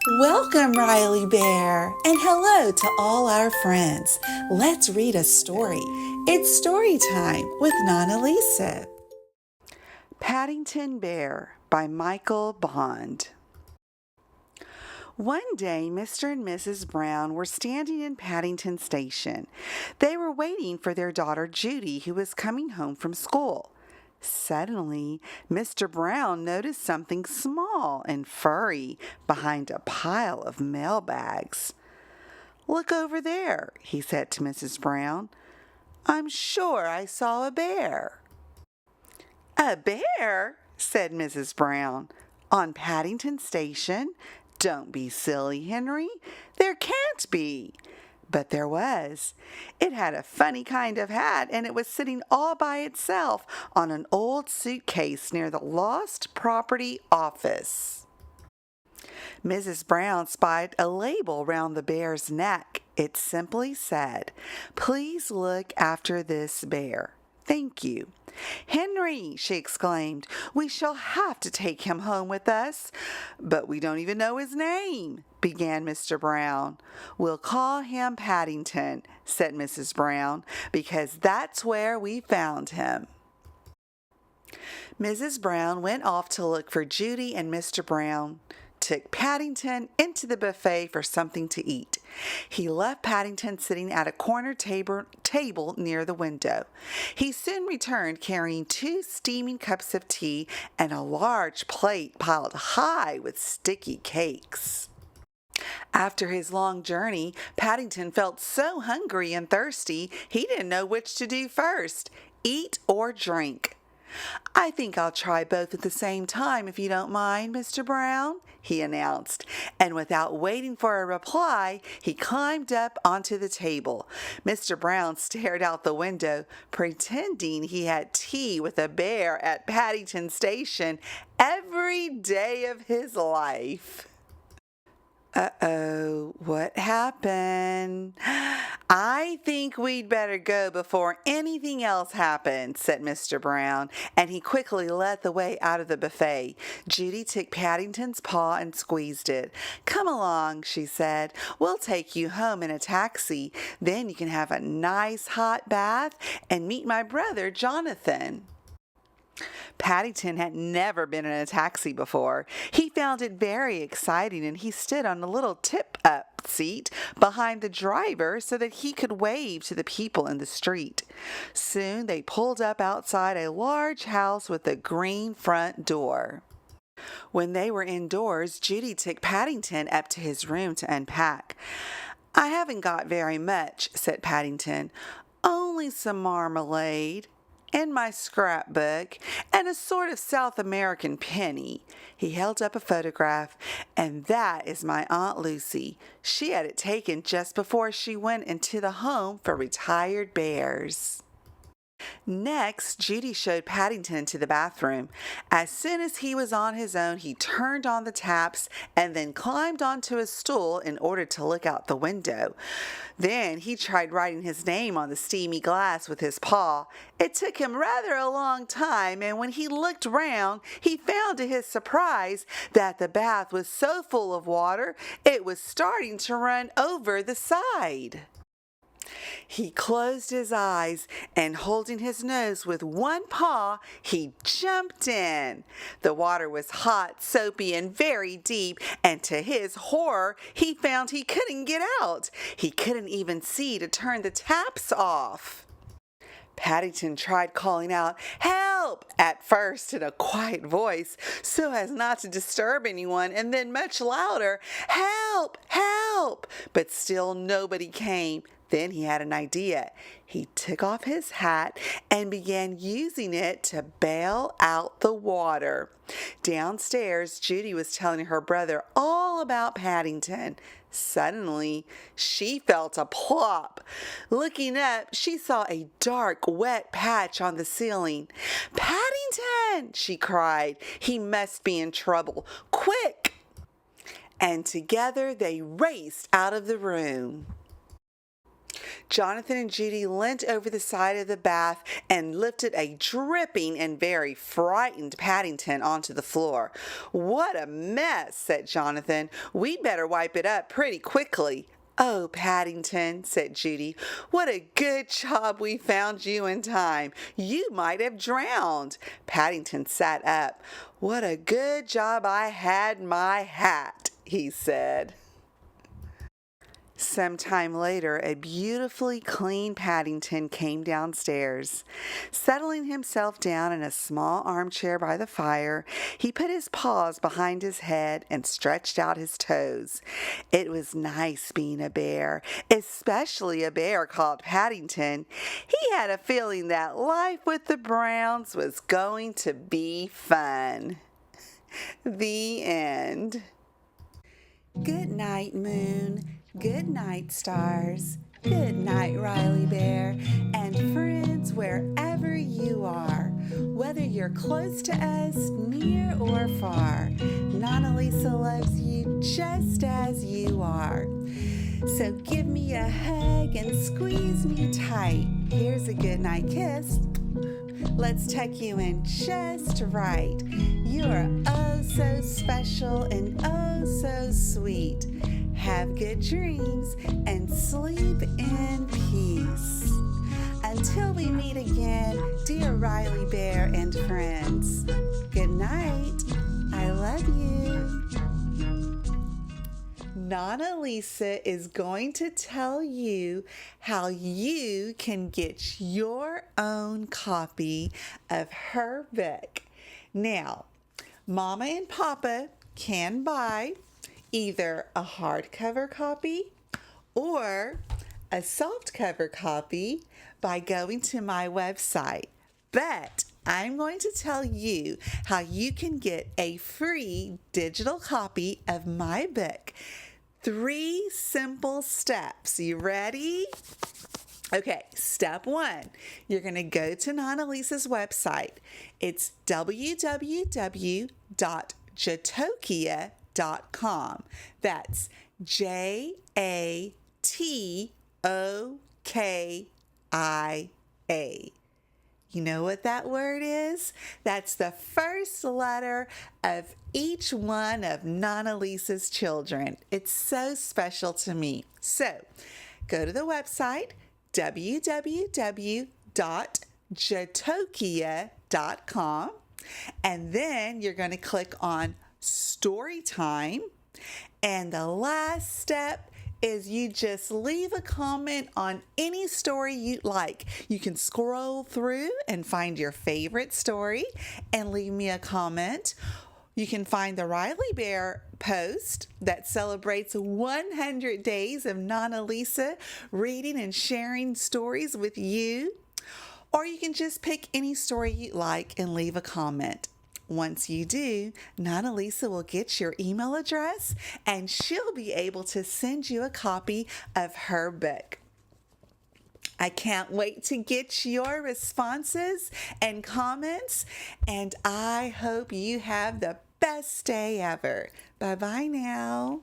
Welcome, Riley Bear, and hello to all our friends. Let's read a story. It's story time with Nana Lisa. Paddington Bear by Michael Bond. One day, Mr. and Mrs. Brown were standing in Paddington Station. They were waiting for their daughter Judy, who was coming home from school. Suddenly, Mr. Brown noticed something small and furry behind a pile of mail bags. "Look over there," he said to Mrs. Brown. "I'm sure I saw a bear." "A bear?" said Mrs. Brown. "On Paddington Station? Don't be silly, Henry. There can't be." But there was. It had a funny kind of hat, and it was sitting all by itself on an old suitcase near the Lost Property Office. Mrs. Brown spied a label round the bear's neck. It simply said, "Please look after this bear. Thank you." "Henry," she exclaimed, "we shall have to take him home with us." "But we don't even know his name," began Mr. Brown. "We'll call him Paddington," said Mrs. Brown, "because that's where we found him." Mrs. Brown went off to look for Judy, and Mr. Brown took Paddington into the buffet for something to eat. He left Paddington sitting at a corner table near the window. He soon returned carrying 2 steaming cups of tea and a large plate piled high with sticky cakes. After his long journey, Paddington felt so hungry and thirsty he didn't know which to do first, eat or drink. "I think I'll try both at the same time, if you don't mind, Mr. Brown," he announced, and without waiting for a reply, he climbed up onto the table. Mr. Brown stared out the window, pretending he had tea with a bear at Paddington Station every day of his life. "Uh-oh, what happened? I think we'd better go before anything else happens," said Mr. Brown, and he quickly led the way out of the buffet. Judy took Paddington's paw and squeezed it. "Come along," she said. "We'll take you home in a taxi. Then you can have a nice hot bath and meet my brother Jonathan." Paddington had never been in a taxi before. He found it very exciting, and he stood on a little tip-up seat behind the driver so that he could wave to the people in the street. Soon they pulled up outside a large house with a green front door. When they were indoors, Judy took Paddington up to his room to unpack. "I haven't got very much," said Paddington. "Only some marmalade and my scrapbook, and a sort of South American penny." He held up a photograph. "And that is my Aunt Lucy. She had it taken just before she went into the home for retired bears." Next, Judy showed Paddington into the bathroom. As soon as he was on his own, he turned on the taps and then climbed onto a stool in order to look out the window. Then he tried writing his name on the steamy glass with his paw. It took him rather a long time, and when he looked round, he found to his surprise that the bath was so full of water it was starting to run over the side. He closed his eyes, and holding his nose with one paw, he jumped in. The water was hot, soapy, and very deep, and to his horror, he found he couldn't get out. He couldn't even see to turn the taps off. Paddington tried calling out, "Help!" at first in a quiet voice, so as not to disturb anyone, and then much louder, "Help! Help!" But still nobody came. Then he had an idea. He took off his hat and began using it to bail out the water. Downstairs, Judy was telling her brother all about Paddington. Suddenly, she felt a plop. Looking up, she saw a dark, wet patch on the ceiling. "Paddington!" she cried. "He must be in trouble. Quick!" And together they raced out of the room. Jonathan and Judy leant over the side of the bath and lifted a dripping and very frightened Paddington onto the floor. "What a mess," said Jonathan. "We'd better wipe it up pretty quickly." "Oh, Paddington," said Judy, "what a good job we found you in time. You might have drowned." Paddington sat up. "What a good job I had my hat," he said. Sometime later, a beautifully clean Paddington came downstairs. Settling himself down in a small armchair by the fire, he put his paws behind his head and stretched out his toes. It was nice being a bear, especially a bear called Paddington. He had a feeling that life with the Browns was going to be fun. The end. Good night, Moon. Good night, stars. Good night, Riley Bear, and friends wherever you are. Whether you're close to us, near or far, Nana Lisa loves you just as you are. So give me a hug and squeeze me tight. Here's a good night kiss. Let's tuck you in just right. You are oh so special and oh so sweet. Have good dreams and sleep in peace. Until we meet again, dear Riley Bear and friends, good night. I love you. Nana Lisa is going to tell you how you can get your own copy of her book. Now, Mama and Papa can buy either a hardcover copy or a softcover copy by going to my website. But I'm going to tell you how you can get a free digital copy of my book. 3 simple steps. You ready? Okay, step 1. You're going to go to Nana Lisa's website. It's www.jatokia.com. That's JATOKIA. You know what that word is? That's the first letter of each one of Nana Lisa's children. It's so special to me. So, go to the website, www.jatokia.com, and then you're going to click on StoryTime, and the last step is you just leave a comment on any story you'd like. You can scroll through and find your favorite story and leave me a comment. You can find the Riley Bear post that celebrates 100 days of Nana Lisa reading and sharing stories with you. Or you can just pick any story you'd like and leave a comment. Once you do, Nana Lisa will get your email address and she'll be able to send you a copy of her book. I can't wait to get your responses and comments, and I hope you have the best day ever. Bye-bye now.